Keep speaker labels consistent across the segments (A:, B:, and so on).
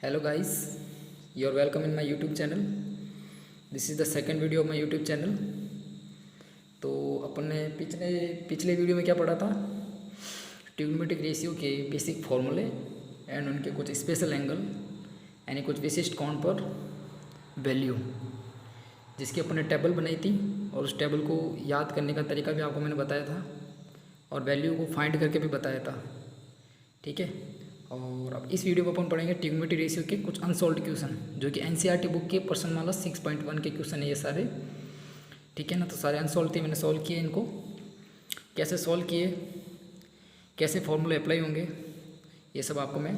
A: Hello guys, you are welcome in my YouTube channel. This is the second video of my YouTube channel. तो अपन ने पिछले video में क्या पढ़ा था? ट्रिग्नोमेट्रिक रेशियो के बेसिक फॉर्मूले एंड उनके कुछ स्पेशल एंगल यानी कुछ विशिष्ट कोण पर वैल्यू, जिसकी अपन ने टेबल बनाई थी और उस टेबल को याद करने का तरीका भी आपको मैंने बताया था और वैल्यू को फाइंड करके भी बताया था। ठीक है, और अब इस वीडियो में अपन पढ़ेंगे ट्रिग्नोमेट्रिक रेशियो के कुछ अनसॉल्व्ड क्वेश्चन, जो कि एनसीईआरटी बुक के प्रश्नमाला 6.1 के क्वेश्चन है ये सारे। ठीक है ना, तो सारे अनसॉल्व थे, मैंने सॉल्व किए। इनको कैसे सॉल्व किए, कैसे फॉर्मूले अप्लाई होंगे, ये सब आपको मैं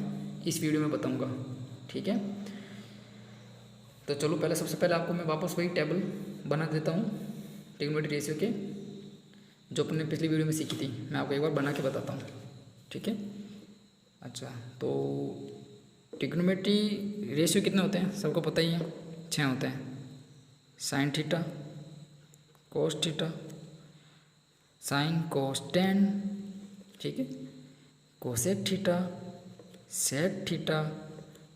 A: इस वीडियो में बताऊंगा। ठीक है, तो चलो पहले सबसे पहले आपको मैं वापस वही टेबल बना देता हूँ ट्रिग्नोमेट्रिक रेशियो के, जो अपने पिछली वीडियो में सीखी थी। मैं आपको एक बार बना के बताता हूँ। ठीक है, अच्छा, तो ट्रिग्नोमेट्री रेशियो कितने होते हैं सबको पता ही है, 6 होते हैं। Sine theta, cos theta, sign cos ten, ठीक है, कोसेक थीटा, सेक थीटा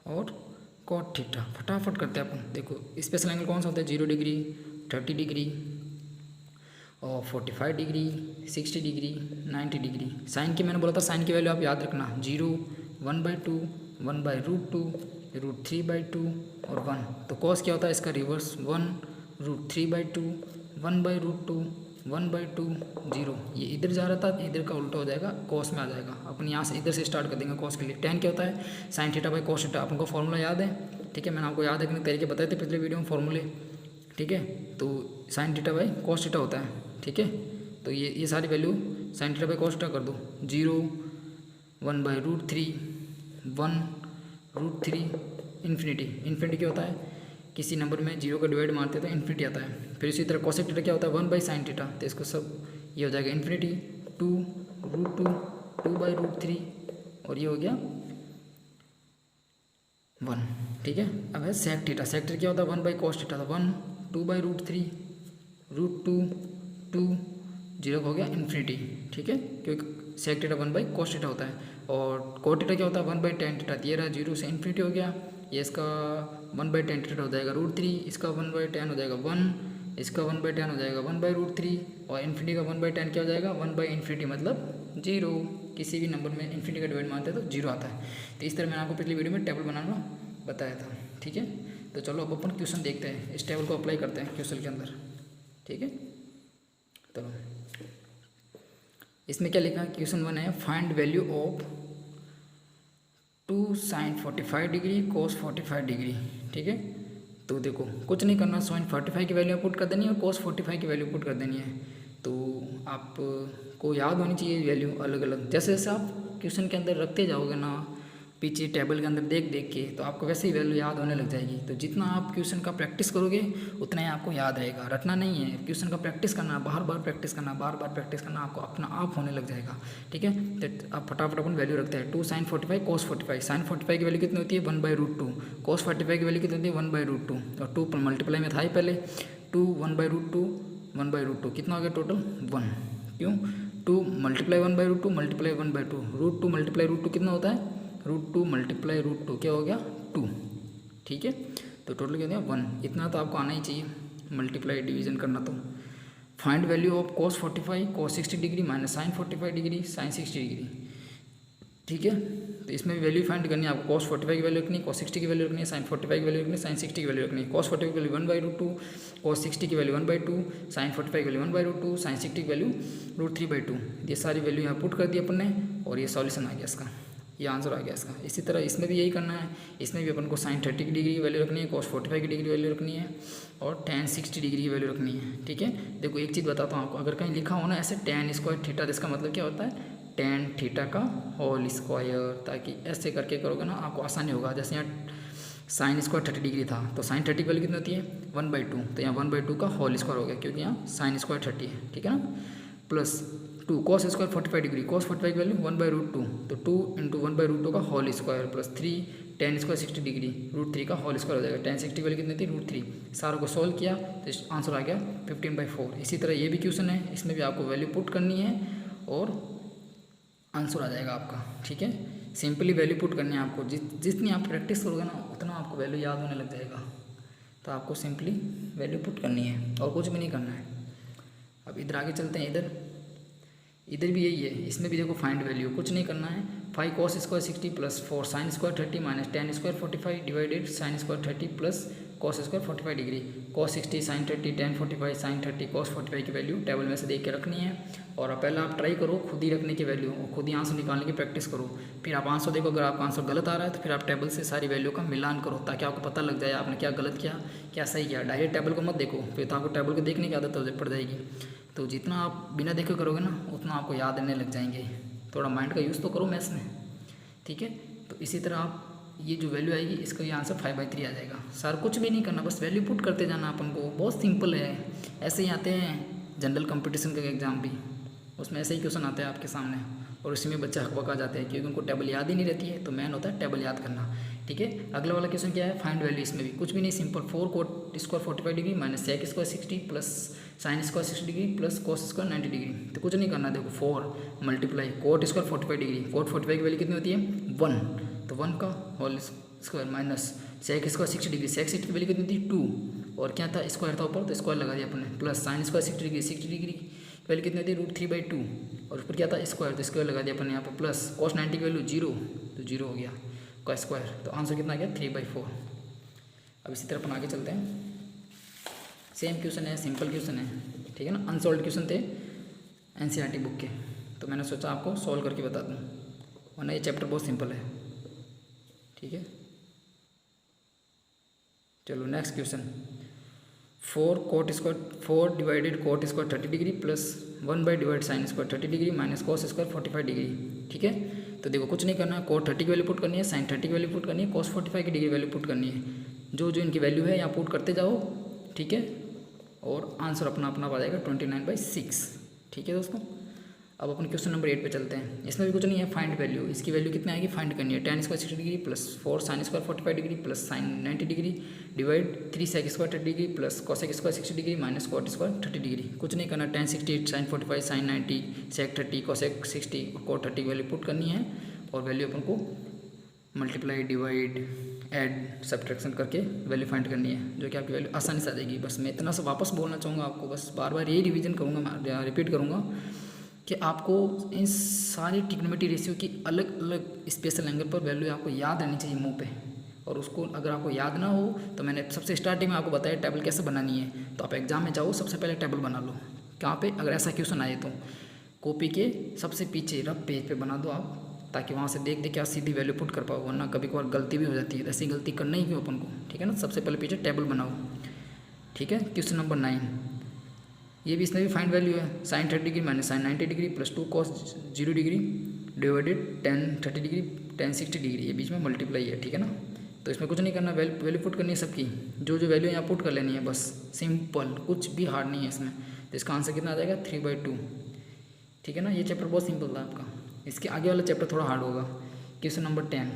A: और कॉट थीटा। फटाफट करते हैं अपन। देखो स्पेशल एंगल कौन सा होता है? 0 डिग्री, 30 डिग्री और 45 डिग्री, 60 डिग्री, 90 डिग्री। साइन की मैंने बोला था, साइन की वैल्यू आप याद रखना, 0, 1/2, 1/√2, √3/2 और 1। तो कॉस क्या होता है इसका रिवर्स, 1, √3/2, 1/√2, 1/2, 0। ये इधर जा रहा था, इधर का उल्टा हो जाएगा, कॉस में आ जाएगा। अपन यहाँ से इधर से स्टार्ट कर देंगे कॉस के लिए। टेन क्या होता है? Sine theta by cos theta. अपन को फॉर्मूला याद है? ठीक है, मैंने आपको याद रखने के तरीके बताए थे पिछले वीडियो में फॉर्मूले। ठीक है, तो sign theta by cos theta होता है। ठीक है, तो ये सारी value sign theta by cos theta कर दो। 0, 1/√3, 1√3, इन्फिनिटी। इन्फिनिटी क्या होता है? किसी नंबर में 0 का डिवाइड मारते हैं तो इन्फिनिटी आता है। फिर इसी तरह कोसेक थीटा क्या होता है? 1/sin theta. तो इसको सब ये हो जाएगा इन्फिनिटी, 2√2, 2/√3 और ये हो गया 1। ठीक है, अब है सेक थीटा। सेक थीटा क्या होता है? 1/cos theta. 1, 2/√3, √2, 2, 0 हो गया इन्फिनिटी। ठीक है, क्योंकि सेक थीटा 1/cos थीटा होता है। और कोट थीटा क्या होता है? 1/tan theta. ये रहा 0 से इन्फिनिटी हो गया। ये इसका 1/tan थीटा हो जाएगा √3, इसका 1/tan हो जाएगा 1, इसका 1/tan हो जाएगा 1/√3 और इन्फिनिटी का 1/tan क्या हो जाएगा? 1/∞ मतलब 0। किसी भी नंबर में इन्फिनिटी का डिवाइड मारते हैं तो 0 आता है। तो इस तरह मैंने आपको पिछली वीडियो में टेबल बनाना बताया था। ठीक है, तो चलो अब अपन क्वेश्चन देखते हैं, इस टेबल को अप्लाई करते हैं क्वेश्चन के अंदर। ठीक है, चलो इसमें क्या लिखा है? क्वेश्चन 1 है, find value of 2 sin 45 degree cos 45 degree. ठीक है, तो देखो कुछ नहीं करना, sin 45 की वैल्यू पुट कर देनी है और cos 45 की वैल्यू पुट कर देनी है। तो आपको याद होनी चाहिए वैल्यू अलग अलग। जैसे जैसे आप क्वेश्चन के अंदर रखते जाओगे ना, पीछे टेबल के अंदर देख देख के, तो आपको वैसे ही वैल्यू याद होने लग जाएगी। तो जितना आप क्वेश्चन का प्रैक्टिस करोगे उतना ही आपको याद रहेगा। रटना नहीं है, क्वेश्चन का प्रैक्टिस करना, बार बार प्रैक्टिस करना, बार बार प्रैक्टिस करना, आपको अपना आप होने लग जाएगा। ठीक है, तो आप फटाफट अपन वैल्यू रखते हैं। 2 sin 45 cos 45। sin 45 की वैल्यू कितनी होती है? 1/√2। cos 45 की वैल्यू कितनी होती है? 1/√2 और 2 पर मल्टीप्लाई में था ही पहले। 2 1/√2, 1/√2 कितना हो गया टोटल? 1। क्यों? 2 मल्टीप्लाई 1/√2 मल्टीप्लाई 1/2, √2 मल्टीप्लाई √2 कितना होता है? √2 मल्टीप्लाई √2 क्या हो गया? 2। ठीक है, तो टोटल क्या हो गया? 1। इतना तो आपको आना ही चाहिए मल्टीप्लाई डिवीजन करना। तो find value of cos 45 cos 60 degree minus sin 45 degree sin 60 degree. ठीक है, तो इसमें भी वैल्यू फाइंड करनी है आपको। cos 45 की वैल्यू रखनी है, cos 60 की वैल्यू रखनी है, sin 45 की वैल्यू रखनी है, sin 60 की वैल्यू रखनी है। cos 45 की वैल्यू 1/√2, cos 60 की वैल्यू 1/2, sin 45 की वैल्यू 1/√2, sin 60 की वैल्यू √3/2। ये सारी वैल्यू यहाँ पुट कर दी अपन ने और ये सॉल्यूशन आ गया इसका, ये आंसर आ गया इसका। इसी तरह इसमें भी यही करना है। इसमें भी अपन को sin 30 की डिग्री की वैल्यू रखनी है, cos 45 की डिग्री वैल्यू रखनी है और tan 60 डिग्री की वैल्यू रखनी है। ठीक है, देखो एक चीज़ बताता हूँ आपको, अगर कहीं लिखा हो ना ऐसे tan स्क्वायर थीटा, इसका मतलब क्या होता है? tan थीटा का होल स्क्वायर, ताकि ऐसे करके करोगे ना आपको आसानी होगा। जैसे यहाँ साइन स्क्वायर 30 डिग्री था, तो sin 30 की वैल्यू कितनी होती है? 1/2। तो यहाँ 1/2 का होल स्क्वायर हो गया, क्योंकि यहाँ साइन स्क्वायर 30 है। ठीक है ना, plus 2 cos square 45 degree, cos 45 की वैल्यू 1/√2, तो 2 × 1/√2 का whole square plus 3 tan square 60 degree, √3 का होल स्क्वायर हो जाएगा। tan 60 की वैल्यू कितनी थी? √3। सारों को सॉल्व किया तो आंसर आ गया 15/4। इसी तरह ये भी क्वेश्चन है, इसमें भी आपको वैल्यू पुट करनी है और आंसर आ जाएगा आपका। ठीक है, सिंपली वैल्यू पुट करनी है आपको। जितनी आप प्रैक्टिस करोगे ना उतना आपको वैल्यू याद होने लग जाएगा। तो आपको सिंपली वैल्यू पुट करनी है और कुछ भी नहीं करना है। अब इधर आगे चलते हैं। इधर भी यही है, इसमें भी देखो फाइंड वैल्यू, कुछ नहीं करना है। 5 cos square 60 plus 4 sine square 30 minus tan square 45 divided sine square 30 plus cos square 45 degree. cos 60 sine 30 tan 45 sine 30 cos 45 की वैल्यू टेबल में से देख के रखनी है। और पहले आप ट्राई करो खुद ही रखने की वैल्यू और खुद ही आंसर निकालने की प्रैक्टिस करो। फिर आप आंसर देखो, अगर आपका आंसर गलत आ रहा है तो फिर आप टेबल से सारी वैल्यू का मिलान करो ताकि आपको पता लग जाए आपने क्या गलत किया क्या सही किया। डायरेक्ट टेबल को मत देखो, फिर तो आपको टेबल को देखने की आदत पड़ जाएगी। तो जितना आप बिना देखे करोगे ना उतना आपको याद रहने लग जाएंगे। थोड़ा माइंड का यूज़ तो करो मैथ्स में, ठीक है। तो इसी तरह आप ये जो वैल्यू आएगी इसका ये आंसर 5/3 आ जाएगा। सर कुछ भी नहीं करना, बस वैल्यू पुट करते जाना अपन को, बहुत सिंपल है। ऐसे ही आते हैं जनरल कंपटीशन का एग्ज़ाम भी, उसमें ऐसे ही क्वेश्चन आते हैं आपके सामने और उसी में बच्चे हकबका जाते हैं क्योंकि उनको टेबल याद ही नहीं रहती है। तो मेन होता है टेबल याद करना, ठीक है। अगला वाला क्वेश्चन क्या है, फाइंड वैल्यू। इसमें भी कुछ भी नहीं, simple 4 cot square 45 degree minus sec square 60 plus sine square 60 degree plus cos square 90 degree. तो कुछ नहीं करना, देखो 4 multiply cot square 45 degree. Cot 45 की वैल्यू कितनी होती है 1, तो 1 का whole square minus sec square 60 degree. Sec 60 की वैल्यू कितनी थी 2 और क्या था स्क्वायर था ऊपर तो स्क्वायर लगा दिया अपने, plus sine square 60 degree. 60 degree की वैल्यू कितनी होती है √3/2 और ऊपर क्या था स्क्वायर, तो स्क्वायर लगा दिया अपन यहाँ पर, प्लस कॉस 90 की वैल्यू 0 तो 0 हो गया का स्क्वायर। तो आंसर कितना आ गया 3/4। अब इसी तरह अपन आगे चलते हैं। सेम क्वेश्चन है, सिंपल क्वेश्चन है, ठीक है ना। अनसॉल्व क्वेश्चन थे एनसीईआरटी बुक के, तो मैंने सोचा आपको सॉल्व करके बता दूँ, वरना ये चैप्टर बहुत सिंपल है, ठीक है। चलो next question, 4 divided cot square 30 degree plus 1/डिवाइड sine square 30 degree minus cos square 45 degree, ठीक है। तो देखो कुछ नहीं करना है, कोट 30 की वैल्यू पुट करनी है, साइन 30 की वैल्यू पुट करनी है, कॉस 45 की डिग्री वैल्यू पुट करनी है। जो जो इनकी वैल्यू है यहाँ पुट करते जाओ, ठीक है। और आंसर अपना अपना आ जाएगा 29/6, ठीक है दोस्तों। अब अपन क्वेश्चन नंबर 8 पे चलते हैं। इसमें भी कुछ नहीं है, फाइंड वैल्यू। इसकी वैल्यू कितनी आएगी फाइंड करनी है। Tan square 60 degree plus 4 sine square 45 degree plus sine 90 degree divide 3 sec square 30 degree plus cosec square 60 degree minus cot square 30 degree. कुछ नहीं करना, tan 60 sine 45 sine 90 sec 30 cosec 60 और cot 30 की वैल्यू पुट करनी है और वैल्यू अपन को multiply divide add subtraction करके वैल्यू फाइंड करनी है, जो कि आपकी वैल्यू आसानी से आ जाएगी। बस मैं इतना सा वापस बोलना चाहूँगा आपको, बस बार बार यही रिवीजन करूँगा, रिपीट करूँगा कि आपको इन सारी ट्रिग्नोमेट्री रेशियो की अलग अलग स्पेशल एंगल पर वैल्यू आपको याद रहनी चाहिए मुंह पे। और उसको अगर आपको याद ना हो तो मैंने सबसे स्टार्टिंग में आपको बताया टेबल कैसे बनानी है। तो आप एग्जाम में जाओ सबसे पहले टेबल बना लो। कहाँ पे, अगर ऐसा क्वेश्चन आए तो कॉपी के सबसे पीछे रफ पेज पे बना दो आप, ताकि वहाँ से देख के आप सीधी वैल्यू पुट कर पाओ, वरना कभी कभार गलती भी हो जाती है। ऐसी गलती करना ही क्यों अपन को, ठीक है ना। सबसे पहले पीछे टेबल बनाओ, ठीक है। क्वेश्चन नंबर 9, ये भी इसमें भी फाइंड वैल्यू है। Sine 30 degree minus sine 90 degree plus 2 cos 0 degree divided tan 30 degree tan 60 degree, ये बीच में मल्टीप्लाई है, ठीक है ना। तो इसमें कुछ नहीं करना, वैल्यू पुट करनी है सबकी, जो जो वैल्यू यहाँ पुट कर लेनी है, बस सिंपल, कुछ भी हार्ड नहीं है इसमें। तो इसका आंसर कितना आ जाएगा 3/2, ठीक है ना। ये चैप्टर बहुत सिंपल था आपका। इसके आगे वाला चैप्टर थोड़ा हार्ड होगा। क्वेश्चन नंबर 10,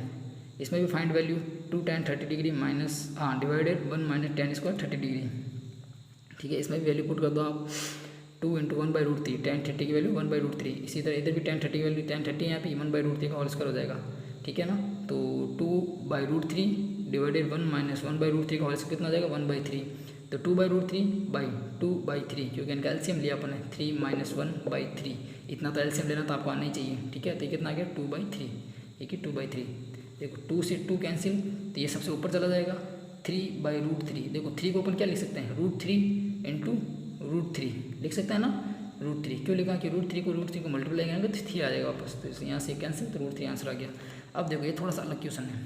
A: इसमें भी find value 2 tan 30 degree minus divided 1 minus tan square 30 degree, ठीक है। इसमें भी वैल्यू पुट कर दो आप, 2 × 1/√3, tan 30 की वैल्यू 1/√3। इसी तरह इधर भी tan 30 की वैल्यू, tan 30 यहाँ पे 1/√3 का होल स्क्वायर हो जाएगा, ठीक है ना। तो 2/√3 डिवाइडेड 1 माइनस 1/√3 का होल स्क्वायर कितना हो जाएगा 1/3। तो 2/√3/2/3, क्योंकि इनका एलसीएम लिया अपन ने 3 - 1/3, इतना तो एलसीएम लेना तो आपको आना ही चाहिए, ठीक है। तो कितना आ गया 2/3, ठीक है 2/3। देखो 2 से 2 कैंसिल, तो ये सबसे ऊपर चला जाएगा 3/√3। देखो 3 को अपन क्या लिख सकते हैं, √3 × √3 लिख सकते हैं ना। √3 क्यों लिखा कि √3 को मल्टीप्लाई करेंगे तो 3 आ जाएगा वापस, तो यहाँ से कैंसिल, तो √3 आंसर आ गया। अब देखो ये थोड़ा सा अलग क्वेश्चन है,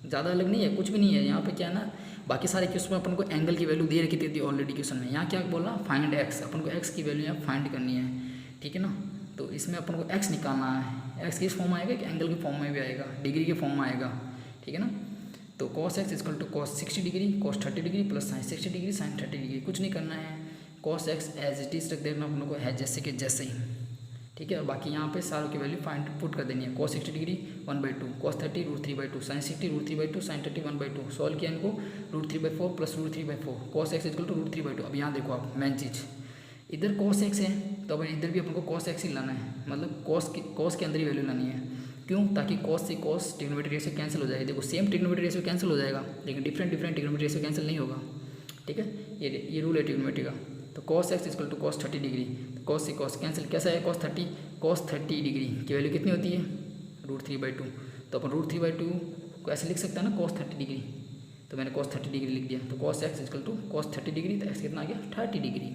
A: ज़्यादा अलग नहीं है, कुछ भी नहीं है। यहाँ पे क्या है ना, बाकी सारे क्वेश्चन में अपन को एंगल की वैल्यू दे रखी थी ऑलरेडी क्वेश्चन में। यहाँ क्या बोला, फाइंड एक्स, अपन को एक्स की वैल्यू यहाँ फाइंड करनी है, ठीक है ना। तो इसमें अपन को एक्स निकालना है। एक्स किस फॉर्म में आएगा कि एंगल के फॉर्म में भी आएगा, डिग्री के फॉर्म में आएगा, ठीक है ना। तो cos x = cos 60 degree cos 30 degree plus sine 60 degree sine 30 degree. कुछ नहीं करना है, cos x as it is रख देना अपन को है जैसे कि जैसे ही, ठीक है। और बाकी यहाँ पे सारों की वैल्यू फाइंड पुट कर देनी है। cos 60 degree 1/2, cos 30 √3/2, sine 60 √3/2, sine 30 1/2। Solve किया इनको, √3/4 प्लस √3/4, cos x = √3/2। अब यहाँ देखो आप मेन चीज़, इधर cos x है तो अब इधर भी अपन को cos x ही लाना है, मतलब cos के अंदर ही वैल्यू लानी है। क्यों? ताकि कॉस से कॉस ट्रिग्नोमेट्रिक रेशियो कैंसिल हो जाए। देखो सेम ट्रिग्नोमेट्रिक रेशियो कैंसिल हो जाएगा, लेकिन डिफरेंट ट्रिग्नोमेट्रिक रेशियो कैंसिल नहीं होगा। ठीक है, ये रूल है ट्रिग्नोमेट्री का। तो cos x equal to cos 30 degree, तो cos से cos कैंसिल, कैसा है cos 30 डिग्री की वैल्यू कितनी होती है? √3/2। तो अपन √3/2 को ऐसे लिख सकते हैं ना, cos 30 डिग्री। तो मैंने cos 30 डिग्री लिख दिया, तो cos x equal to cos 30 degree, तो x कितना आ गया? 30 डिग्री।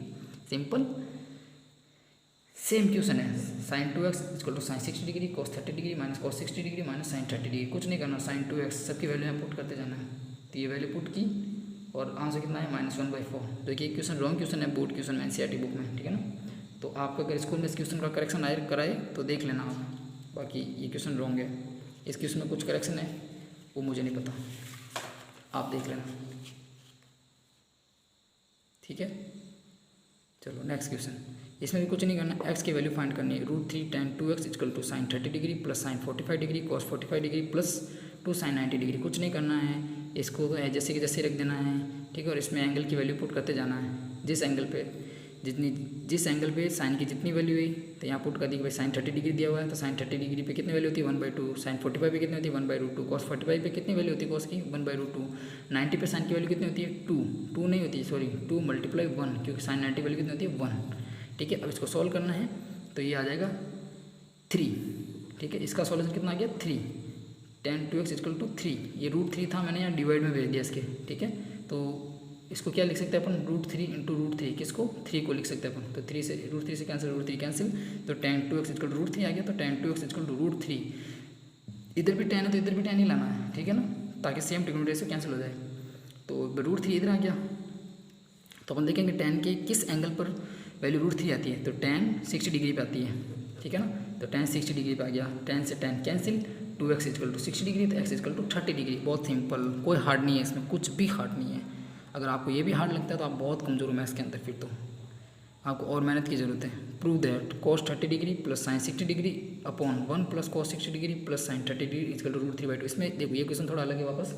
A: सिंपल। सेम क्वेश्चन है, sin 2x equal to sin 60 degree, cos 30 degree minus cos 60 degree minus sin 30 degree. कुछ नहीं करना, sin 2x सबकी वैल्यू यहाँ पुट करते जाना है। तो ये वैल्यू पुट की और आंसर कितना है? -1/4। देखिए क्वेश्चन रॉन्ग क्वेश्चन है, बोर्ड क्वेश्चन में एनसीईआरटी बुक में। ठीक है ना, तो आपको अगर स्कूल में इस क्वेश्चन का करेक्शन आए कराए तो देख लेना आप, बाकी ये क्वेश्चन रॉन्ग है। इस क्वेश्चन में कुछ करेक्शन है वो मुझे नहीं पता, आप देख लेना। ठीक है, चलो नेक्स्ट क्वेश्चन। इसमें भी कुछ नहीं करना, x की वैल्यू फाइंड करनी है। √3 tan 2x equal to sin 30 degree plus sin 45 degree cos 45 degree plus 2 sin 90 degree. कुछ नहीं करना है, इसको तो जैसे कि जैसे रख देना है। ठीक है, और इसमें एंगल की वैल्यू पुट करते जाना है। जिस एंगल पे साइन की जितनी वैल्यू हुई तो यहाँ पुट कर दी कि भाई sin 30 डिग्री दिया हुआ है, तो sin 30 डिग्री पे कितनी वैल्यू होती है? 1/2। sin 45 पे कितनी होती है? 1/√2। cos 45 पे कितनी वैल्यू होती है? cos की 1/√2। 90 पे साइन की वैल्यू कितनी होती है? 2 नहीं होती, सॉरी 2 × 1, क्योंकि sin 90 वैल्यू कितनी होती है? 1। ठीक है, अब इसको सॉल्व करना है तो ये आ जाएगा 3। ठीक है, इसका सॉल्यूशन कितना आ गया? 3। tan 2x equal to 3। ये √3 था, मैंने यहाँ डिवाइड में भेज दिया इसके। ठीक है, तो इसको क्या लिख सकते हैं अपन? √3 × √3। किसको? 3 को लिख सकते हैं अपन। तो 3 से √3 से कैंसिल, √3 कैंसिल, तो tan 2x इक्वल टू √3 आ गया। तो tan 2x इक्वल टू √3। इधर भी tan है तो इधर भी tan ही लाना है। ठीक है ना, ताकि सेम ट्रिग्नोमेट्री रेशियो कैंसिल हो जाए। तो √3 इधर आ गया, तो अपन देखेंगे tan के किस एंगल पर वैल्यू √3 आती है। तो tan 60 डिग्री पे आती है। ठीक है ना, तो tan 60 डिग्री पे आ गया। tan से tan cancel, 2x equal to 60 degree, तो x इक्वल टू 30 डिग्री। बहुत सिंपल, कोई हार्ड नहीं है इसमें, कुछ भी हार्ड नहीं है। अगर आपको ये भी हार्ड लगता है तो आप बहुत कमज़ोर हो मैथ्स के अंदर, फिर तो आपको और मेहनत की ज़रूरत है। Prove that cos 30 degree plus sin 60 degree upon 1 plus cos 60 degree plus sin 30 degree equal to √3/2। इसमें देखो ये क्वेश्चन थोड़ा अलग है वापस।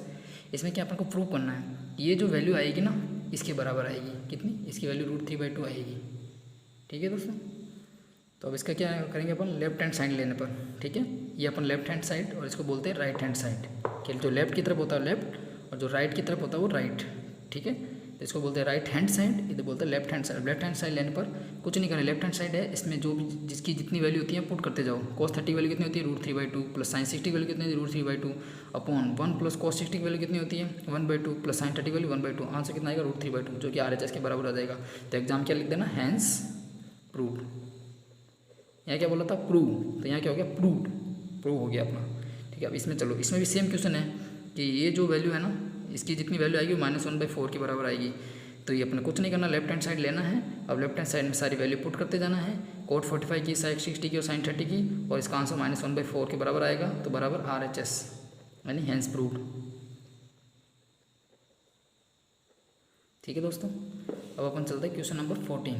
A: इसमें क्या अपन को प्रूव करना है, ये जो वैल्यू आएगी ना इसके बराबर आएगी। कितनी? इसकी वैल्यू √3/2 आएगी। ठीक है दोस्तों, तो अब इसका क्या करेंगे अपन? लेफ्ट हैंड साइड लेने पर। ठीक है, ये अपन लेफ्ट हैंड साइड और इसको बोलते हैं राइट हैंड साइड। कि जो लेफ्ट की तरफ होता है लेफ्ट और जो राइट की तरफ होता है वो राइट। ठीक है, तो इसको बोलते हैं राइट हैंड साइड, इधर बोलते हैं left hand side. Left hand side लेने पर कुछ नहीं करना, लेफ्ट हैंड साइड है, इसमें जो भी जिसकी जितनी वैल्यू होती है पुट करते जाओ। cos 30 वैल्यू कितनी होती है? √3/2 प्लस sin 60 वैल्यू कितनी होती है? √3/2 अपॉन 1 प्लस cos 60 वैल्यू कितनी होती है? 1/2 प्लस sin 30 वैल्यू 1/2। आंसर कितना आएगा? √3/2, जो कि RHS के बराबर आ जाएगा। तो एग्जाम क्या लिख देना? Hence prove. यहाँ क्या बोला था? प्रूव, तो यहाँ क्या हो गया? प्रूव हो गया अपना। ठीक है, अब इसमें चलो, इसमें भी सेम क्वेश्चन है कि ये जो वैल्यू है ना, इसकी जितनी वैल्यू आएगी वो -1/4 के बराबर आएगी। तो ये अपने कुछ नहीं करना, लेफ्ट हैंड साइड लेना है। अब लेफ्ट हैंड साइड में सारी वैल्यू पुट करते जाना है। cot 45 की, sin 60 की और sin 30 की, और इसका आंसर -1/4 के बराबर आएगा। तो बराबर RHS, यानी हैंस प्रूव्ड। ठीक है दोस्तों, अब अपन चलते हैं क्वेश्चन नंबर 14।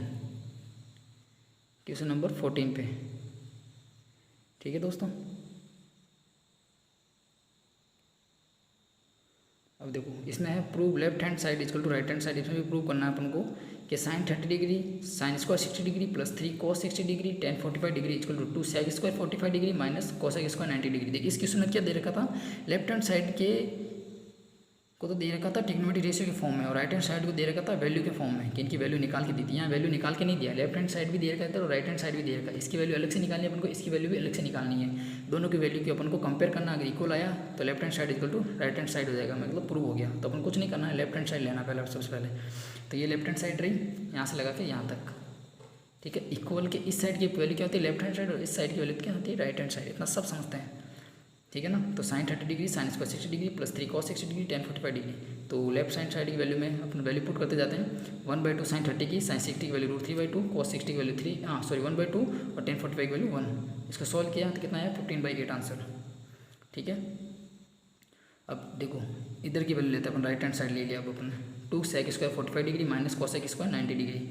A: क्वेश्चन नंबर 14 पे। ठीक है दोस्तों, अब देखो इसमें है prove left hand side equal to right hand side. इसमें भी प्रूव करना है अपन को कि sin 30 degree sin² 60 degree plus 3 cos 60 degree tan 45 degree equal to 2 sec² 45 degree minus cos² 90 degree. देखिए इस क्वेश्चन में क्या दे रखा था? लेफ्ट हैंड साइड के को तो दे रखा था ट्रिग्नोमेट्रिक रेशियो के फॉर्म में, और राइट हैंड साइड को दे रखा था वैल्यू के फॉर्म में कि इनकी वैल्यू निकाल के दी थी। यहाँ वैल्यू निकाल के नहीं दिया, लेफ्ट हैंड साइड भी दे रखा था और राइट हैंड साइड भी दे रखा है। इसकी वैल्यू अलग से निकालनी है अपन को, इसकी वैल्यू भी अलग से निकालनी है। दोनों की वैल्यू की अपन को कंपेयर करना, अगर इक्वल आया तो left hand side equal to right hand side हो जाएगा, मतलब प्रूव हो गया। तो अपन कुछ नहीं करना है, लेफ्ट हैंड साइड लेना पहले, सबसे पहले। तो ये लेफ्ट हैंड साइड रही, यहाँ से लगा के यहाँ तक। ठीक है, इक्वल के इस साइड की वैल्यू क्या होती है? लेफ्ट हैंड साइड, और इस साइड की वैल्यू क्या होती है? Right hand side. इतना सब समझते हैं। ठीक है ना, तो sin 30 degree sin² 60 degree plus 3 cos 60 degree tan 45 degree. तो लेफ्ट साइड साइड की वैल्यू में अपन वैल्यू पुट करते जाते हैं। 1/2 sin 30 की, sin 60 की वैल्यू √3/2, cos 60 की वैल्यू 1/2 और tan 45 की वैल्यू 1। इसको सॉल्व किया तो कितना आया? 15/8 आंसर। ठीक है, अब देखो इधर की वैल्यू लेते हैं अपन, राइट हैंड साइड ले लिया अब अपन 2 sec² 45 degree minus cos 90 degree.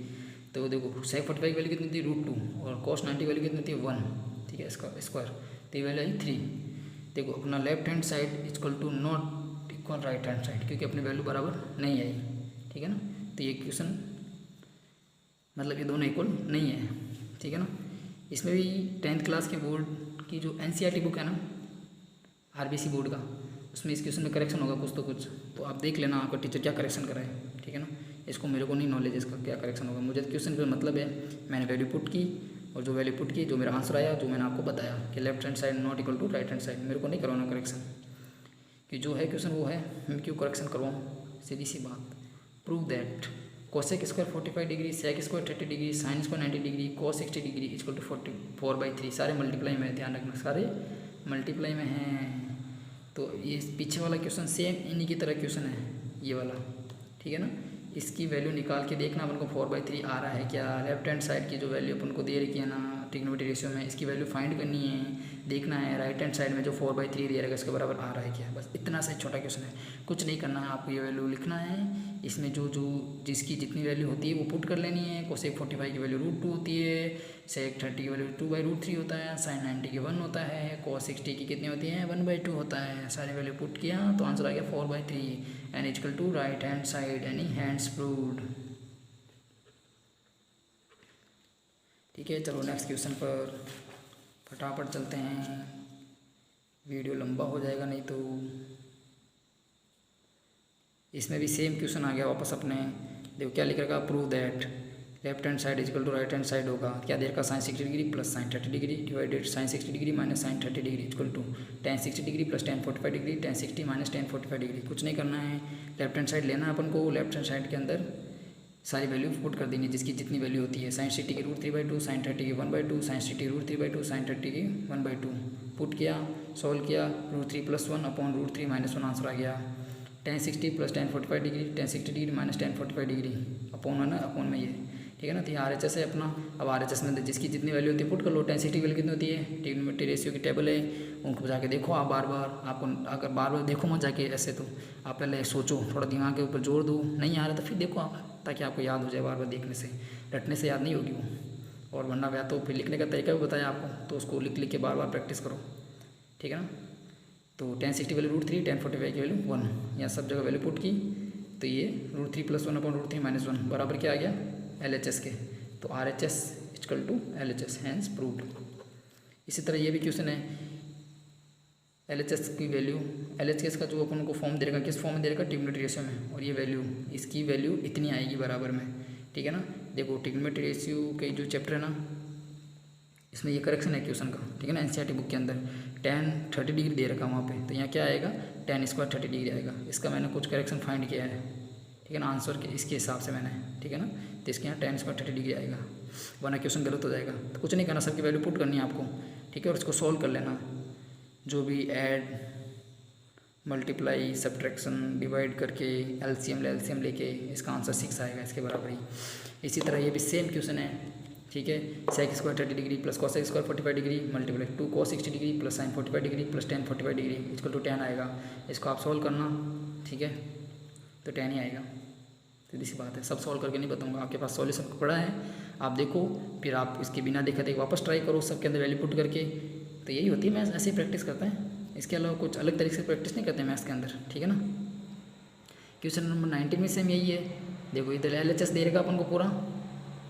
A: तो देखो sec 45 की वैल्यू कितनी थी? √2, और cos 90 की वैल्यू कितनी थी? 1। ठीक है, इसका स्क्वायर, तो ये वैल्यू आई 3। देखो अपना left hand side equal to not equal right hand side, क्योंकि अपनी वैल्यू बराबर नहीं आई। ठीक है ना, तो ये क्वेश्चन मतलब ये दोनों इक्वल नहीं है। ठीक है ना, इसमें भी 10th क्लास के बोर्ड की जो एनसीईआरटी बुक है ना, आरबीसी बोर्ड का, उसमें इस क्वेश्चन में करेक्शन होगा कुछ तो आप देख लेना आपका टीचर क्या करेक्शन कराए, ठीक है ना। इसको मेरे को नहीं नॉलेज इसका क्या करेक्शन होगा, मुझे क्वेश्चन का मतलब है मैंने वैल्यू पुट की और जो वैल्यू पुट की जो मेरा आंसर आया, जो मैंने आपको बताया कि left hand side not equal to right hand side, मेरे को नहीं करवाना करेक्शन, कि जो है क्वेश्चन वो है, मैं क्यों करेक्शन करवाऊँ, सीधी सी बात। Prove that cosec square 45 degree, sec square 30 degree, sine square 90 degree, cos 60 degree equal to 44/3, सारे मल्टीप्लाई में, ध्यान रखना सारे मल्टीप्लाई में हैं। तो ये पीछे वाला क्वेश्चन सेम इन्हीं की तरह क्वेश्चन है ये वाला, ठीक है ना। इसकी वैल्यू निकाल के देखना अपन को 4/3 आ रहा है क्या, लेफ्ट हैंड साइड की जो वैल्यू अपन को दे रखी है ना ट्रिग्नोमेट्री रेशियो में, इसकी वैल्यू फाइंड करनी है, देखना है राइट हैंड साइड में जो 4/3 दे रहेगा इसके बराबर आ रहा है क्या, बस इतना सा छोटा क्वेश्चन है, कुछ नहीं करना है आपको, ये वैल्यू लिखना है, इसमें जो जिसकी जितनी वैल्यू होती है वो पुट कर लेनी है। कोसेक 45 की वैल्यू √2 होती है, सेक 30 की वैल्यू 2/√3 होता है, साइन 90 की 1 होता है, cos 60 की कितनी होती है 1/2 होता है, सारी वैल्यू पुट किया तो आंसर आ गया 4/3 and equal to right hand side, and hence proved. ठीक है, चलो नेक्स्ट क्वेश्चन पर फटाफट चलते हैं, वीडियो लंबा हो जाएगा नहीं तो। इसमें भी सेम क्वेश्चन आ गया वापस अपने, देखो क्या लिख रखा, prove that left hand side equal to right hand side होगा, क्या देर का sine 60 degree plus sine 30 degree divided sine 60 degree minus sine 30 degree equal to tan 60 degree plus tan 45 degree, tan 60 माइनस tan 45 डिग्री। कुछ नहीं करना है, left hand side लेना है अपन को, लेफ्ट हैंड साइड के अंदर सारी वैल्यू पुट कर देनी जिसकी जितनी वैल्यू होती है, साइन 60 की √3/2, साइन 30 की 1/2, साइन 60 √3/2, साइन 30 की 1/2 पुट किया, सॉल्व किया, √3 + 1 अपॉन √3 - 1 आंसर आ गया, tan 60 plus tan 45 degree, tan 60 degree minus tan 45 degree upon है ना, अपॉन में ये, ठीक है ना। तो ये RHS है अपना, अब RHS में जिसकी जितनी वैल्यू होती है पुट कर लो, tan 60 की वैल्यू कितनी होती है, ट्रिग्नोमेट्री रेशियो की टेबल है, उनको जाके देखो आप बार बार, आपको अगर बार बार देखो मत जाके ऐसे, तो आप पहले सोचो, थोड़ा दिमाग के ऊपर जोर दो, नहीं आ रहा तो फिर देखो आप, ताकि आपको याद हो जाए, बार बार देखने से, रटने से याद नहीं होगी वो, और वरना या तो फिर लिखने का तरीका भी बताया आपको, तो उसको लिख लिख के बार बार प्रैक्टिस करो, ठीक है ना। तो tan 60 वैल्यू √3, tan 45 की वैल्यू 1, यहाँ सब जगह वैल्यू पुट की, तो ये √3 + 1 अपॉन √3 - 1 बराबर क्या आ गया LHS के, तो RHS इक्वल टू LHS हैंस प्रूव्ड। इसी तरह ये भी क्वेश्चन है, LHS की वैल्यू, LHS का जो अपन को फॉर्म दे रखा, किस फॉर्म में दे रखा, ट्रिग्नोमेट्री रेशियो में, और ये वैल्यू, इसकी वैल्यू इतनी आएगी बराबर में, ठीक है ना। देखो ट्रिग्नोमेट्री रेशियो के जो चैप्टर है ना, इसमें ये करेक्शन है क्वेश्चन का, ठीक है ना, NCERT बुक के अंदर tan 30 डिग्री दे रखा वहाँ पे, तो यहाँ क्या आएगा tan स्क्वायर 30 डिग्री आएगा, इसका मैंने कुछ करेक्शन फाइंड किया है, ठीक है ना, आंसर के इसके हिसाब से मैंने, ठीक है ना, तो इसके यहाँ tan स्क्वायर 30 डिग्री आएगा, वरना क्वेश्चन गलत हो जाएगा। तो कुछ नहीं करना, सबकी वैल्यू पुट करनी है आपको, ठीक है, और इसको सॉल्व कर लेना, जो भी ऐड मल्टीप्लाई सब्ट्रैक्शन डिवाइड करके LCM लेके इसका आंसर 6 आएगा, इसके बराबर ही। इसी तरह ये भी सेम क्वेश्चन है, ठीक है, sec square 30 degree plus cos square 45 degree multiply 2 cos 60 degree plus sine 45 degree plus tan 45 degree equal to tan आएगा, इसको आप सॉल्व करना, ठीक है, तो tan ही आएगा, सीधी सी बात है, सब सॉल्व करके नहीं बताऊंगा, आपके पास सॉल्यूशन पड़ा है, आप देखो, फिर आप इसके बिना देखे देखे वापस ट्राई करो, सबके अंदर वैल्यू पुट करके, तो यही होती है, मैथ्स ऐसे ही प्रैक्टिस करते हैं, इसके अलावा कुछ अलग तरीके से प्रैक्टिस नहीं करते मैथ्स के अंदर, ठीक है ना। क्वेश्चन नंबर 19 में सेम यही है, देखो इधर LHS दे रहेगा अपन को पूरा,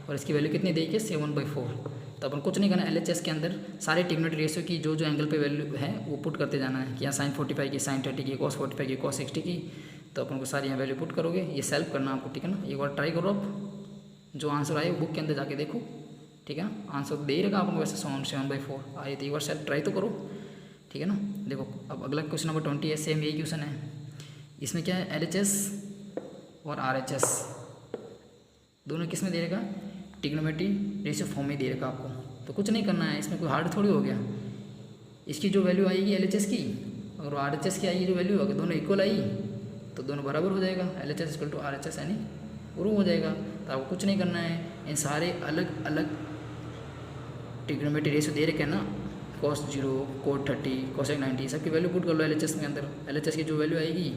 A: और इसकी वैल्यू कितनी देगी है 7/4, तो अपन कुछ नहीं करना, LHS के अंदर सारे ट्रिग्नोमेट्री रेशियो की जो एंगल पे वैल्यू है वो पुट करते जाना है, कि यहाँ साइन 45 की, साइन 30 की, cos 45 की, cos 60 की, तो अपन को सारी यहाँ वैल्यू पुट करोगे, ये सेल्फ करना आपको, ठीक है ना। एक बार ट्राई करो आप, जो आंसर आए वो बुक के अंदर जाके देखो, ठीक है ना, आंसर दे ही रहेगा आपको वैसे 7/4 आए, तो एक बार सेल्फ ट्राई तो करो, ठीक है ना। देखो अब अगला क्वेश्चन नंबर 20 है, सेम यही क्वेश्चन है, इसमें क्या है LHS और RHS दोनों किस में दे रहेगा, ट्रिग्नोमेट्री रेशियो फॉर्म में दे रखा आपको, तो कुछ नहीं करना है, इसमें कोई हार्ड थोड़ी हो गया, इसकी जो वैल्यू आएगी LHS की और RHS की आएगी जो वैल्यू, अगर दोनों इक्वल आई तो दोनों बराबर हो जाएगा, LHS इक्वल टू RHS यानी प्रूव हो जाएगा। तो आपको कुछ नहीं करना है, इन सारे अलग अलग ट्रिग्नोमेट्री रेशियो दे रखे हैं ना, cos 0, cot 30, cosec 90, सबकी वैल्यू पुट कर लो LHS के अंदर, LHS की जो वैल्यू आएगी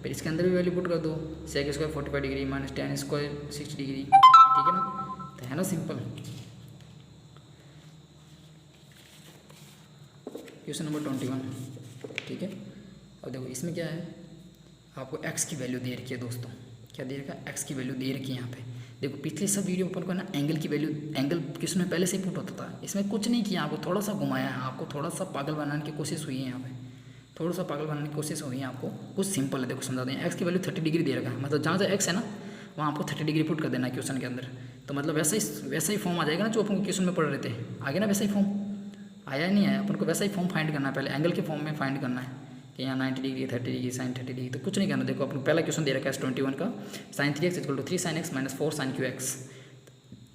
A: फिर इसके अंदर भी वैल्यू पुट कर दो, sec square 45 degree minus tan square 60 degree, ठीक है ना, तो है ना सिंपल। क्वेश्चन नंबर 21, ठीक है। अब देखो इसमें क्या है, आपको x की वैल्यू दे रखी है दोस्तों, क्या दे रखा है, x की वैल्यू दे रखी है यहाँ पे। देखो पिछले सब वीडियो पर ना एंगल की वैल्यू, एंगल क्वेश्चन में पहले से ही पुट होता था, इसमें कुछ नहीं किया, आपको थोड़ा सा घुमाया है, आपको थोड़ा सा पागल बनाने की कोशिश हुई है यहाँ पे, थोड़ा सा पागल बनाने की कोशिश हुई है आपको, कुछ सिंपल है। देखो समझा दें, एक्स की वैल्यू 30 डिग्री दे रखा है, मतलब जहाँ जहाँ एक्स है ना वहाँ आपको 30 डिग्री पुट कर देना है क्वेश्चन के अंदर। तो मतलब वैसा ही फॉर्म आ जाएगा ना जो अपन क्वेश्चन में पढ़ रहे थे, आगे ना वैसा ही फॉर्म आया नहीं आया, अपन को वैसा ही फॉर्म फाइंड करना है। पहले एंगल के फॉर्म में फाइंड करना है कि यहाँ 90 डिग्री 30 डिग्री साइन 30 डिग्री, तो कुछ नहीं करना। देखो अपन पहला क्वेश्चन दे रखा है 21 का, sine 3x equal to 3 sin x minus 4 sin qx,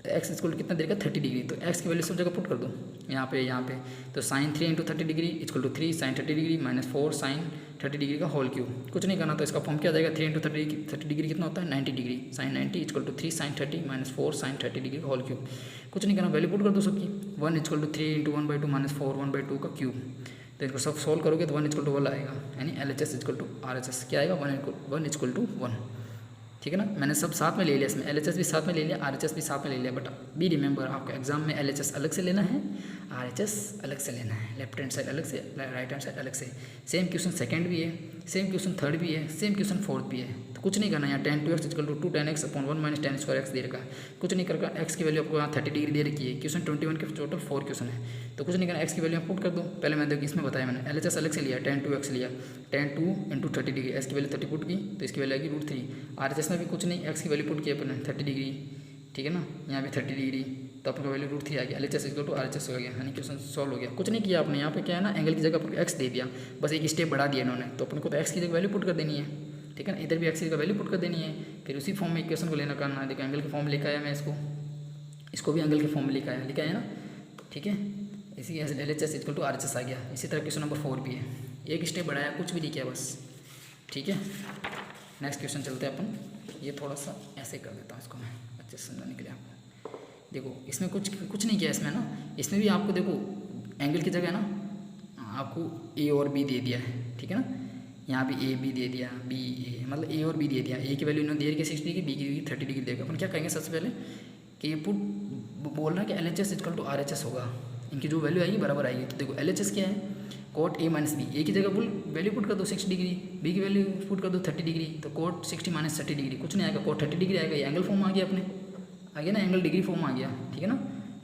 A: x equal कितना देर का 30 डिग्री, तो एक्स की वैल्यू सब जगह पुट कर दो यहाँ पे। तो sine 3 into 30 degree equal to 3 sin 30 degree minus 4 sin 30 degree का होल क्यूब। कुछ नहीं करना, तो इसका फॉर्म क्या आ जाएगा, 3 इंटू 30 डिग्री कितना होता है 90 degree, sine 90 equal to 3 sin 30 minus 4 sin 30 degree का होल क्यूब। कुछ नहीं करना, वैल्यू पुट कर दो सबकी। 1 इक्वल टू 3 इंटू 1/2 माइनस 4 1/2 का क्यूब। तो इनको सब सोल्व करोगे तो 1 इक्वल टू 1 आएगा, यानी LHS इक्वल टू RHS क्या आएगा 1 इक्वल टू 1। ठीक है ना, मैंने सब साथ में ले लिया, इसमें LHS भी साथ में ले लिया, RHS भी साथ में ले लिया। बट बी रिमेंबर, आपका एग्जाम में LHS अलग से लेना है, RHS अलग से लेना है, लेफ्ट हैंड साइड अलग से, राइट हैंड साइड अलग से। सेम क्वेश्चन सेकंड भी है, सेम क्वेश्चन थर्ड भी है, सेम क्वेश्चन फोर्थ भी है। तो कुछ नहीं करना, यहाँ tan 2x equal to 2 tan x upon 1 minus tan square x दे रखा है। कुछ नहीं करना, x की वैल्यू आपको यहाँ 30 डिग्री दे रखी है। क्वेश्चन 21 के टोटल 4 क्वेश्चन है, तो कुछ नहीं करना, x की वैल्यू पुट कर दो। पहले मैं देखो इसमें बताया मैंने, LHS अलग से लिया, tan 2x लिया, tan 2 इंटू 30 डिग्री, x की वैल्यू 30 पुट की तो इसकी वैल्यू आएगी √3। RHS में भी कुछ नहीं, x की वैल्यू पुट किया अपने 30 डिग्री, ठीक है ना, यहाँ भी 30 डिग्री, तो आपका वैल्यू √3 आ गया। LHS इक्वल टू RHS हो गया, यानी क्वेश्चन सॉल्व हो गया। कुछ नहीं किया आपने, यहाँ पे क्या है ना, एंगल की जगह पर x दे दिया, बस एक स्टेप बढ़ा दिया इन्होंने, तो अपन को तो x की जगह वैल्यू पुट कर देनी है, ठीक है ना, इधर भी x की जगह वैल्यू पुट कर देनी है, फिर उसी फॉर्म में इक्वेशन को लेना करना है। देखो एंगल के फॉर्म में लिखा है मैं इसको भी एंगल के फॉर्म में लिखा है ना, ठीक है। इसी LHS इक्वल टू RHS आ गया। इसी तरह क्वेश्चन नंबर 4 भी है, एक स्टेप बढ़ाया, कुछ भी नहीं किया बस, ठीक है। नेक्स्ट क्वेश्चन चलते हैं अपन, ये थोड़ा सा ऐसे कर देता हूँ इसको मैं अच्छे से समझाने के लिए आपको। देखो इसमें कुछ नहीं किया इसमें ना, इसमें भी आपको देखो एंगल की जगह ना आपको A और B दे दिया है, ठीक है ना, यहाँ भी A B दे दिया, B A, मतलब A और B दे दिया। A की वैल्यू इन्होंने दे रखी 60 डिग्री, B की 30 डिग्री देगा। अपन क्या कहेंगे सबसे पहले कि ये पुट बोल रहा है कि LHS इक्वल टू RHS होगा, इनकी जो वैल्यू आएगी बराबर आएगी। तो देखो LHS क्या है, cot A minus B, A की जगह वैल्यू पुट कर दो 60 डिग्री, B की वैल्यू पुट कर दो 30 डिग्री, तो कोट 60 माइनस 30 डिग्री, कुछ नहीं आएगा, कोट 30 डिग्री आएगा। ये एंगल फॉर्म आ गया अपने, आ गया ना, एंगल डिग्री फॉर्म आ गया, ठीक है ना।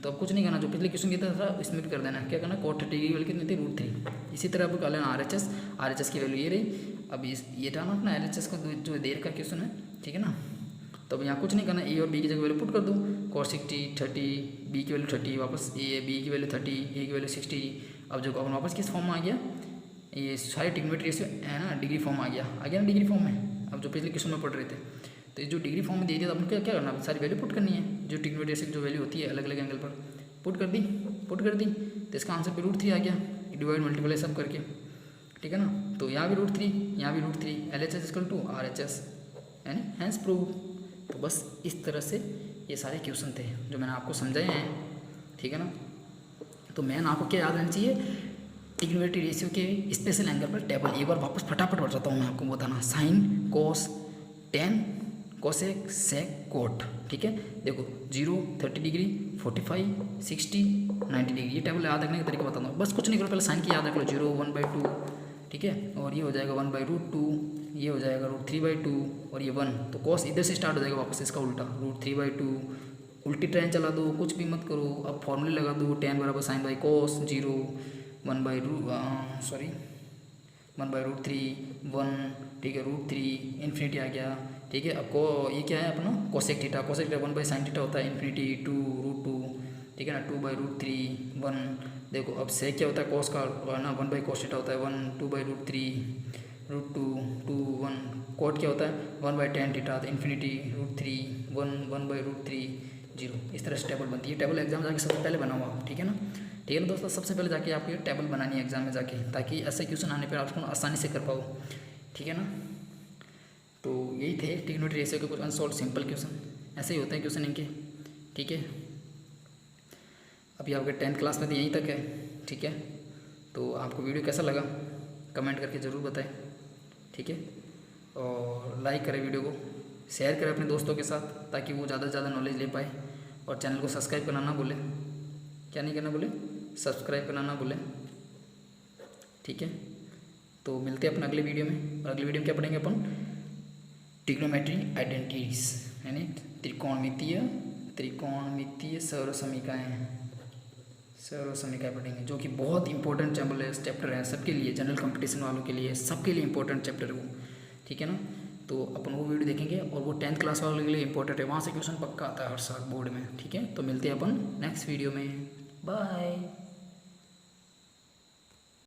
A: तो अब कुछ नहीं करना, जो पिछले क्वेश्चन की तरह था इसमें भी कर देना, क्या करना, कोट 30 डिग्री वाली कितनी थी √3। इसी तरह आपको कर लेना RHS की वैल्यू ये रही। अब ये डालना अपना LHS को जो देर का क्वेश्चन है, ठीक है ना। तो अब यहाँ कुछ नहीं करना, A और B की जगह वैल्यू पुट कर दो, कोट 60 30, B की वैल्यू 30, वापस B की वैल्यू 30, A की वैल्यू 60। अब जो अपन वापस किस फॉर्म में आ गया, ये सारे ट्रिग्नोमेट्री रेशियो है ना, डिग्री फॉर्म आ गया ना डिग्री फॉर्म में। अब जो पिछले क्वेश्चन में पढ़ रहे थे, तो ये जो डिग्री फॉर्म में दे दिया, तो अपन क्या करना, सारी वैल्यू पुट करनी है, जो ट्रिग्नोमेट्री रेशियो की जो वैल्यू होती है अलग अलग एंगल पर पुट कर दी। तो इसका आंसर पे √3 आ गया, डिवाइड मल्टीप्लाई सब करके, ठीक है ना। तो यहाँ भी √3, यहाँ भी √3, LHS इक्वल टू RHS, यानी हैंस प्रूव। तो बस इस तरह से ये सारे क्वेश्चन थे जो मैंने आपको समझाए हैं, ठीक है ना। तो मैन आपको क्या याद रहना चाहिए, ट्रिग्नोमेट्री रेशियो के स्पेशल एंगल पर टेबल। एक बार वापस फटाफट बताता हूँ मैं आपको, बताना sine cos tan cosec sec cot, ठीक है। देखो 0 30 डिग्री 45 60 90 डिग्री, ये टेबल याद रखने का तरीका बताता हूँ। बस कुछ नहीं करो, पहले साइन की याद रख लो, 0 1/2, ठीक है, और ये हो जाएगा 1/√2, ये हो जाएगा √3/2, और ये 1। तो कॉस इधर से स्टार्ट हो जाएगा वापस, इसका उल्टा √3/2, उल्टी ट्रेन चला दो, कुछ भी मत करो। अब फॉर्मूले लगा दो, tan बराबर साइन बाई कोस 0 1/√3 1, ठीक है, √3 इन्फिनिटी आ गया, ठीक है। अब को ये क्या है अपना कोसेक थीटा 1/sin थीटा होता है इन्फिनिटी 2√2, ठीक है ना, 2/√3 1। देखो अब सेक क्या होता है, कॉस का ना 1/cos थीटा होता है 1, 2/√3 √2 2 1। कोट क्या होता है 1/tan थीटा, तो इन्फिनिटी √3 1 1/√3 0। इस तरह से टेबल बनती है। टेबल एग्जाम जाके सबसे पहले बनाओ आप, ठीक है ना, ठीक है ना दोस्तों। सबसे पहले जाके आपको ये टेबल बनानी है एग्जाम में जाके, ताकि ऐसे क्वेश्चन आने पर आप उसको आसानी से कर पाओ, ठीक है ना। तो यही थे ट्रिग्नोमेट्री रेशियो के कुछ अनसॉल्व सिंपल क्वेश्चन, ऐसे ही होते हैं क्वेश्चन इनके, ठीक है। अभी आपके 10th क्लास में तो यहीं तक है, ठीक है। तो आपको वीडियो कैसा लगा कमेंट करके ज़रूर बताएं, ठीक है। और लाइक करें वीडियो को, शेयर करें अपने दोस्तों के साथ, ताकि वो ज़्यादा से ज़्यादा नॉलेज ले पाए। और चैनल को सब्सक्राइब करना ना भूलें, क्या नहीं करना बोले, सब्सक्राइब करना ना भूलें, ठीक है। तो मिलते हैं अपन अगले वीडियो में। और अगले वीडियो में क्या पढ़ेंगे अपन, ट्रिग्नोमेट्री आइडेंटिटीज, यानी त्रिकोणमितीय सर्व समीकरण, सर्व समीकरण पढ़ेंगे, जो कि बहुत इंपॉर्टेंट चैप्टर है सबके लिए, जनरल कंपटीशन वालों के लिए, सबके लिए इंपॉर्टेंट चैप्टर है वो, ठीक है ना। तो अपन वो वीडियो देखेंगे, और वो 10th क्लास वालों के लिए इंपॉर्टेंट है, वहाँ से क्वेश्चन पक्का आता है हर साल बोर्ड में, ठीक है। तो मिलते हैं अपन नेक्स्ट वीडियो में, बाय।